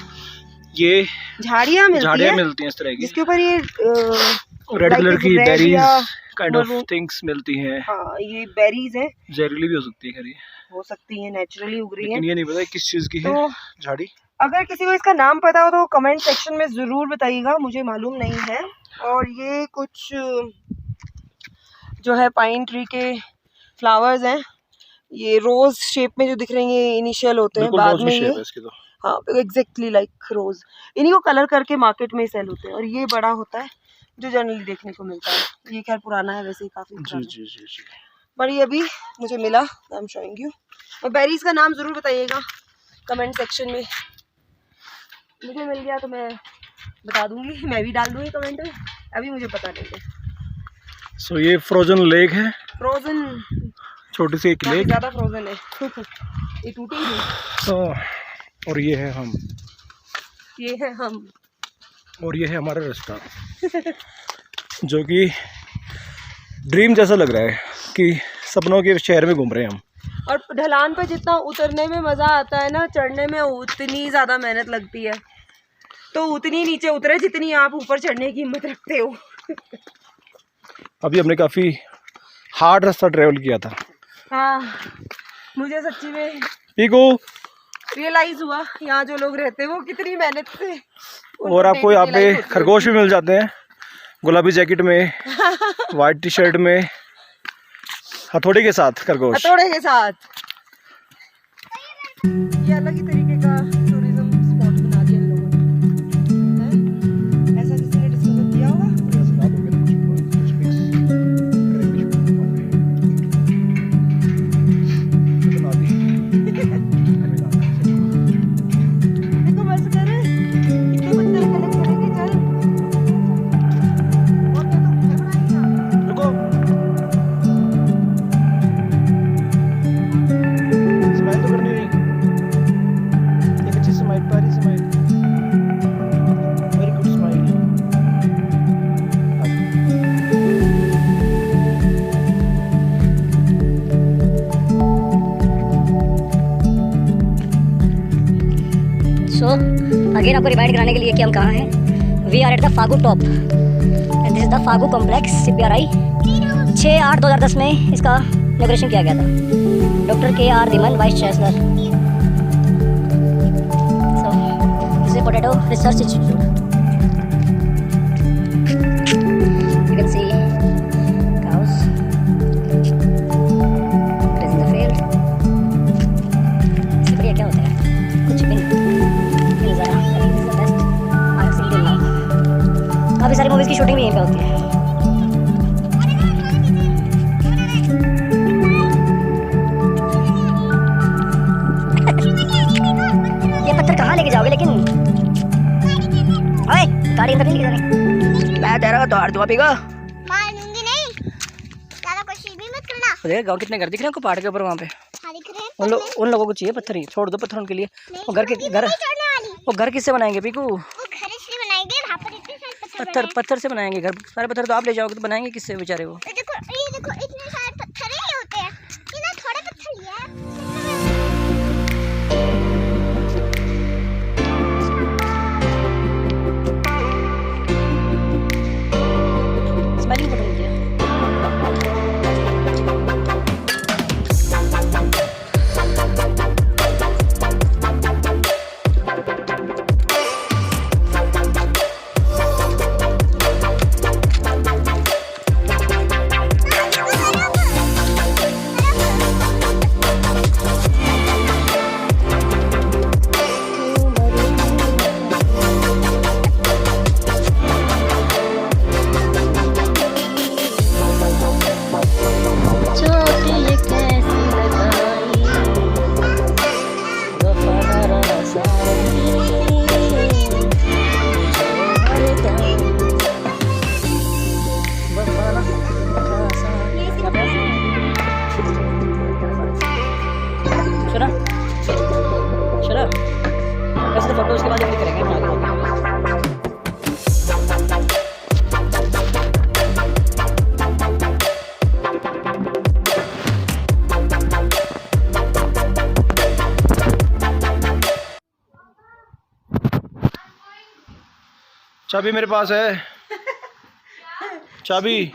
[SPEAKER 3] ये
[SPEAKER 6] झाड़ियाँ
[SPEAKER 3] मिलती हैं इस तरह की,
[SPEAKER 6] जिसके ऊपर ये
[SPEAKER 3] रेड कलर की
[SPEAKER 6] red
[SPEAKER 3] बेरीज
[SPEAKER 6] या
[SPEAKER 3] काइंड ऑफ
[SPEAKER 6] maroon-
[SPEAKER 3] थिंग्स मिलती हैं।
[SPEAKER 6] हाँ, ये बेरीज हैं,
[SPEAKER 3] जहरीली भी हो सकती है, खैर
[SPEAKER 6] हो सकती हैं, नेचुरली उग रही
[SPEAKER 3] लेकिन
[SPEAKER 6] हैं।
[SPEAKER 3] ये नहीं पता किस चीज़ की है
[SPEAKER 6] तो
[SPEAKER 3] झाड़ी।
[SPEAKER 6] अगर किसी को इसका नाम पता हो तो कमेंट सेक्शन में ज़रूर बताइएगा, मुझे मालूम नहीं है। और ये कुछ जो है पाइन ट्री के फ्लावर्स हैं, ये रोज शेप में जो दिख रहे हैं ये इनिशियल होते हैं, बाद में ये
[SPEAKER 3] इसकी तो
[SPEAKER 6] हाँ एग्जैक्टली लाइक रोज, इन्हीं को कलर करके मार्केट में सेल होते हैं। और ये बड़ा होता है जो जनरली देखने को मिलता है। ये खैर पुराना है वैसे ही, काफ़ी पुराना।
[SPEAKER 3] जी।
[SPEAKER 6] पर ये अभी मुझे मिला, आई एम शोइंग यू। और बेरीज का नाम ज़रूर बताइएगा कमेंट सेक्शन में, मुझे मिल गया तो मैं बता दूंगी, मैं भी डाल दूंगी कमेंट में, अभी मुझे पता नहीं है।
[SPEAKER 3] सो ये फ्रोजन लेक है,
[SPEAKER 6] फ्रोजन,
[SPEAKER 3] छोटी सी एक
[SPEAKER 6] काफ़ी
[SPEAKER 3] लेक।
[SPEAKER 6] ज़्यादा फ्रोजन है ये टूटी नहीं।
[SPEAKER 3] तो और ये है हम,
[SPEAKER 6] ये है हम,
[SPEAKER 3] और ये है हमारा रास्ता जो कि ड्रीम जैसा लग रहा है कि सपनों के शहर में घूम रहे हैं हम।
[SPEAKER 6] और ढलान पे जितना उतरने में मज़ा आता है ना, चढ़ने में उतनी ज़्यादा मेहनत लगती है। तो उतनी नीचे उतरे जितनी आप ऊपर चढ़ने की हिम्मत रखते हो।
[SPEAKER 3] अभी हमने काफ़ी हार्ड रास्ता ट्रेवल किया था।
[SPEAKER 6] हाँ, मुझे सच्ची में
[SPEAKER 3] पीकू,
[SPEAKER 6] रियलाइज हुआ यहाँ जो लोग रहते हैं वो कितनी मेहनत से।
[SPEAKER 3] और आपको यहाँ पे खरगोश भी मिल जाते हैं, गुलाबी जैकेट में, वाइट टी शर्ट में, हथौड़े के साथ खरगोश।
[SPEAKER 6] हथौड़े के साथ। ये अलग ही तरीके का टूरिज्म स्पॉट बना दिया इन लोगों ने, हैं? ऐसा किसी ने डिस्कवर किया होगा? देखो बस कर, इतने पत्थर कलेक्ट करेंगे, चल। और क्या तो घर बनाएंगे यहाँ।
[SPEAKER 3] रुको, स्माइल तो करनी नहीं, एक अच्छी स्माइल, प्यारी smile, very good smile.
[SPEAKER 5] So again आपको रिमाइंड कराने के लिए कि हम कहाँ हैं। We are at the Phagu top and this is the Phagu complex CPRI। 6/8/2010 में इसका इनॉग्रेशन किया गया था। Doctor KR Dhiman, vice chancellor. So this is potato research institute. You can see cows grazing the field। इससे बढ़िया क्या होता है, कुछ भी नहीं। काफ़ी सारी मूवीज़ की शूटिंग भी यहीं पे होती है। ये पत्थर कहाँ लेके जाओगे लेकिन? ओए, गाड़ी अंदर नहीं लेके जानी।
[SPEAKER 3] मैं तेरा तो हार दूंगा पीका।
[SPEAKER 2] मारूंगी नहीं, ज्यादा कोशिश भी मत करना।
[SPEAKER 3] देख गाँव कितने घर दिख रहे हैं आपको पहाड़ के ऊपर वहाँ पे।
[SPEAKER 2] हाँ, दिख रहे हैं।
[SPEAKER 3] उन लोगों को चाहिए पत्थर ही, छोड़ दो पत्थर उनके लिए। वो घर
[SPEAKER 2] चढ़ने वाली।
[SPEAKER 3] वो घर किससे बनाएंगे पीकू?
[SPEAKER 2] वो घर इसलिए बनाएंगे, वहाँ पर इतने सारे पत्थर
[SPEAKER 3] पत्थर से बनाएंगे घर, सारे पत्थर तो आप ले जाओगे तो बनाएंगे किससे बेचारे वो?
[SPEAKER 2] ये देखो इतने सारे पत्थर ही होते हैं, ये ना थोड़े पत्थर ही है।
[SPEAKER 5] स्माइलिंग बटन किया।
[SPEAKER 3] तो उसके बाद हम करेंगे हम आगे। चाबी मेरे पास है, चाबी।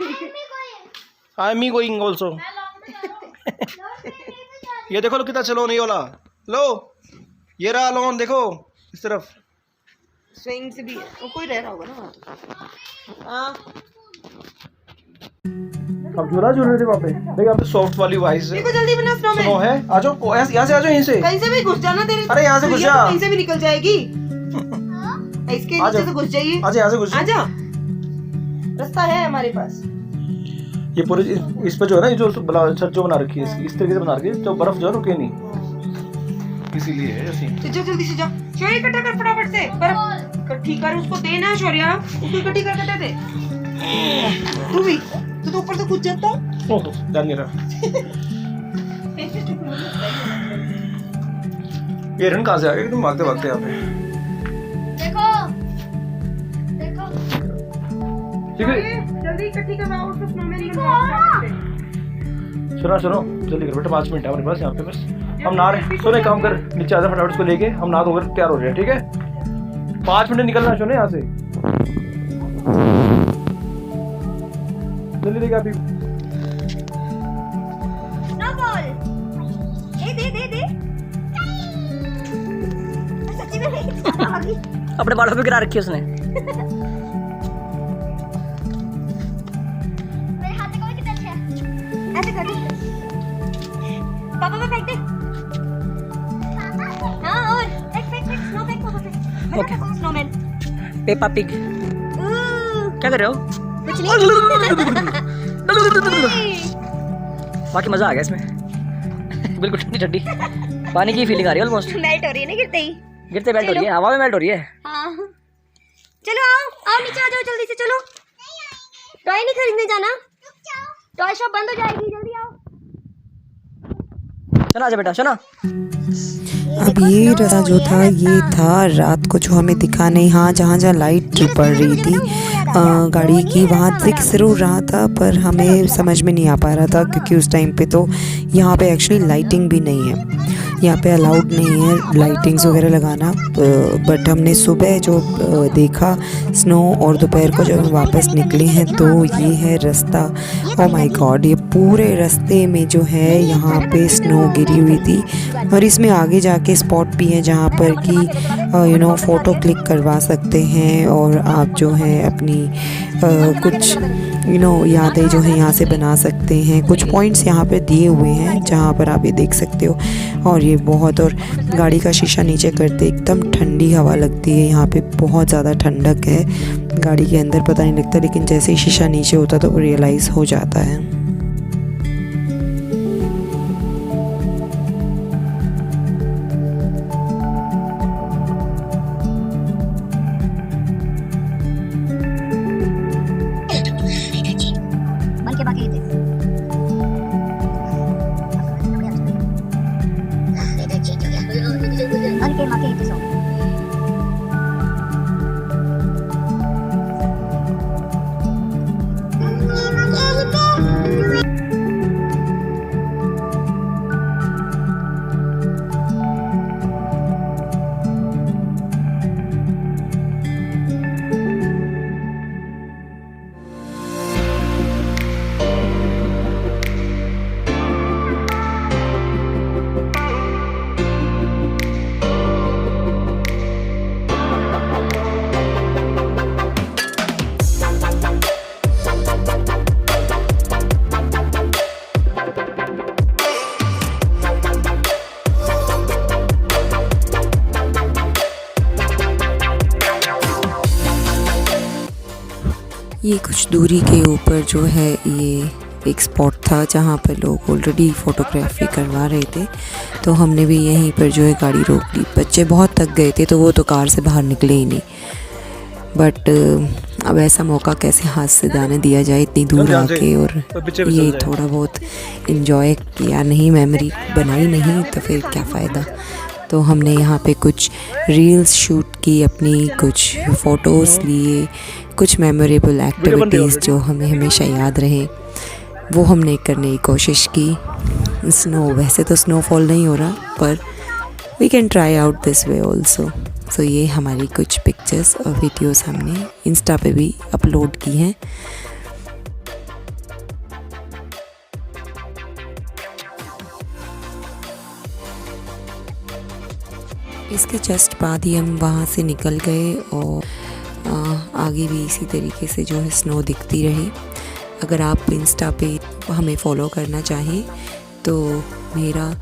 [SPEAKER 3] I am going also. ये देखो लो कितना चलो नहीं वाला, लो ये रहा लोन, देखो इस तरफ
[SPEAKER 6] स्विंग से भी वो कोई रह रहा होगा ना। हाँ
[SPEAKER 3] अब झूला झूल रहे थे वहाँ पे। देखो यहाँ पे सॉफ्ट वाली वाइस है।
[SPEAKER 6] देखो जल्दी बना स्नोमैन।
[SPEAKER 3] स्नो है, आ जाओ यहाँ से आ जाओ, यहीं से
[SPEAKER 6] कहीं से भी घुस जाना तेरे।
[SPEAKER 3] अरे यहाँ से घुस जा,
[SPEAKER 6] कहीं से भी निकल जाएगी। इसके नीचे से घुस जाइए।
[SPEAKER 3] आजा यहाँ से घुस जा।
[SPEAKER 6] आजा, रास्ता है हमारे पास।
[SPEAKER 3] ये पूरे इस पे जो है ना, ये जो छत जो बना रखी है इसकी, इस तरीके से बना रखी है तो बर्फ जो है रुके नहीं, इसीलिए है ऐसी।
[SPEAKER 6] तो जल्दी से जा, शौर्य इकट्ठा कर फटाफट से बर्फ इकट्ठी कर, उसको देना शौर्य, उसको इकट्ठी करके दे दे। तू भी तो ऊपर से कूद जाता।
[SPEAKER 3] ओह ध्यान नहीं रहा। ये रन कहाँ से आ गए तुम भागते भागते यहाँ पे?
[SPEAKER 2] देखो देखो
[SPEAKER 3] ठीक है
[SPEAKER 6] जल्दी इकट्ठी करवाओ उसको स्नोमैन बनवाओ।
[SPEAKER 3] सुनो सुनो जल्दी कर बेटा, 5 मिनट है हमारे पास यहाँ पे बस। हम नहा रहे, सुनो एक काम कर, नीचे आजा फटाफट उसको लेके, हम नहा धोकर तैयार हो रहे हैं, ठीक है? 5 मिनट निकलना सुनो यहाँ से, जल्दी लेके अभी।
[SPEAKER 2] स्नोबॉल दे दे दे सच्ची में
[SPEAKER 3] अपने बालों पे गिरा रखी है उसने।
[SPEAKER 2] मेरे हाथ देखो कितना अच्छा है, ऐसे कर दे पापा पे फेंक दे। हाँ और फेंक स्नो फेंक पापा पे।
[SPEAKER 3] ओके
[SPEAKER 2] स्नोमैन
[SPEAKER 3] पेपा पिग क्या कर रहे हो?
[SPEAKER 2] कुछ नहीं।
[SPEAKER 3] बाकी मजा आ गया इसमें। बिल्कुल ठंडी ठंडी पानी की फीलिंग आ रही है ऑलमोस्ट।
[SPEAKER 2] मेल्ट हो रही है ना गिरते ही।
[SPEAKER 3] गिरते मेल्ट हो रही है, हवा में मेल्ट हो रही है।
[SPEAKER 2] हाँ चलो आओ नीचे आ जाओ जल्दी से, चलो टॉय नहीं खरीदने जाना, टॉय शॉप बंद हो जाएगी, जल्दी आओ।
[SPEAKER 3] चला जा बेटा चला।
[SPEAKER 1] अब ये रास्ता जो था ये था रात को जो हमें दिखा नहीं, हाँ जहाँ जहाँ लाइट पड़ रही थी गाड़ी की वहाँ दिख जरूर रहा था, पर हमें समझ में नहीं आ पा रहा था क्योंकि उस टाइम पे तो यहाँ पे एक्चुअली लाइटिंग भी नहीं है, यहाँ पे अलाउड नहीं है लाइटिंग्स वगैरह लगाना। बट हमने सुबह जो देखा स्नो और दोपहर को जब हम वापस निकले हैं तो ये है रास्ता। ओह माय गॉड, ये पूरे रास्ते में जो है यहाँ पे स्नो गिरी हुई थी और इसमें आगे जाके स्पॉट भी है जहाँ पर कि फ़ोटो क्लिक करवा सकते हैं और आप जो है अपनी कुछ यादें जो है यहाँ से बना सकते हैं। कुछ पॉइंट्स यहाँ पे दिए हुए हैं जहाँ पर आप ये देख सकते हो। और ये बहुत, और गाड़ी का शीशा नीचे करते एकदम ठंडी हवा लगती है, यहाँ पे बहुत ज़्यादा ठंडक है गाड़ी के अंदर, पता नहीं लगता, लेकिन जैसे ही शीशा नीचे होता तो रियलाइज़ हो जाता है। ये कुछ दूरी के ऊपर जो है ये एक स्पॉट था जहाँ पर लोग ऑलरेडी फ़ोटोग्राफी करवा रहे थे, तो हमने भी यहीं पर जो है गाड़ी रोक ली। बच्चे बहुत थक गए थे तो वो तो कार से बाहर निकले ही नहीं, बट अब ऐसा मौका कैसे हाथ से जाने दिया जाए इतनी दूर आके, और ये थोड़ा बहुत इन्जॉय किया नहीं, मेमोरी बनाई नहीं, तो फिर क्या फ़ायदा। तो हमने यहाँ पे कुछ रील्स शूट की अपनी, कुछ फ़ोटोज़ लिए, कुछ मेमोरेबल एक्टिविटीज़ जो हमें हमेशा याद रहे वो हमने करने की कोशिश की। स्नो, वैसे तो स्नोफॉल नहीं हो रहा पर we can try out this way also. So ये हमारी कुछ पिक्चर्स और वीडियोस हमने इंस्टा पे भी अपलोड की हैं। इसके जस्ट बाद ही हम वहाँ से निकल गए और आगे भी इसी तरीके से जो है स्नो दिखती रही। अगर आप इंस्टा पे हमें फॉलो करना चाहें तो मेरा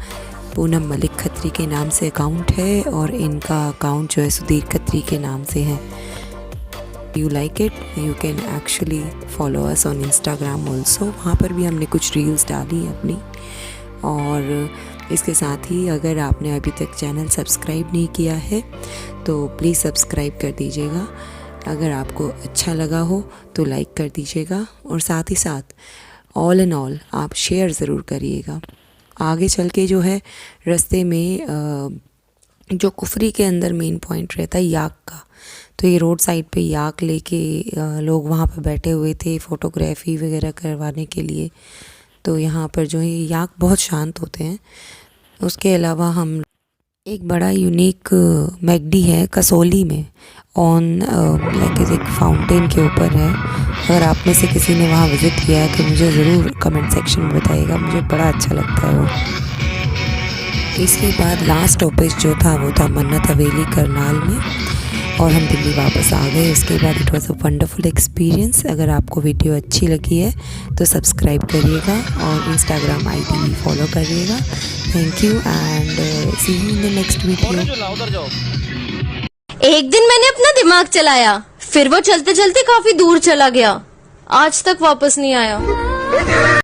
[SPEAKER 1] पूनम मलिक खत्री के नाम से अकाउंट है और इनका अकाउंट जो है सुधीर खत्री के नाम से है। You like it, you can actually follow us on Instagram also. वहाँ पर भी हमने कुछ रील्स डाली अपनी। और इसके साथ ही अगर आपने अभी तक चैनल सब्सक्राइब नहीं किया है तो प्लीज़ सब्सक्राइब कर दीजिएगा। अगर आपको अच्छा लगा हो तो लाइक कर दीजिएगा और साथ ही साथ ऑल इन ऑल आप शेयर ज़रूर करिएगा। आगे चल के जो है रास्ते में जो कुफरी के अंदर मेन पॉइंट रहता है याक का, तो ये रोड साइड पे याक लेके लोग वहाँ पे बैठे हुए थे फ़ोटोग्राफी वगैरह करवाने के लिए। तो यहाँ पर जो है याक बहुत शांत होते हैं। उसके अलावा हम एक बड़ा यूनिक मैगडी है कसौली में, ऑन लाइक एक फाउंटेन के ऊपर है। अगर आप में से किसी ने वहाँ विज़िट किया है तो मुझे ज़रूर कमेंट सेक्शन में बताइएगा, मुझे बड़ा अच्छा लगता है वो। इसके बाद लास्ट स्टॉपेज जो था वो था मन्नत हवेली करनाल में और हम दिल्ली वापस आ गए। उसके बाद it was a wonderful experience. अगर आपको वीडियो अच्छी लगी है तो सब्सक्राइब करिएगा और इंस्टाग्राम आईडी भी फॉलो करिएगा। Thank you and see you in the next video.
[SPEAKER 8] एक दिन मैंने अपना दिमाग चलाया, फिर वो चलते चलते काफी दूर चला गया, आज तक वापस नहीं आया।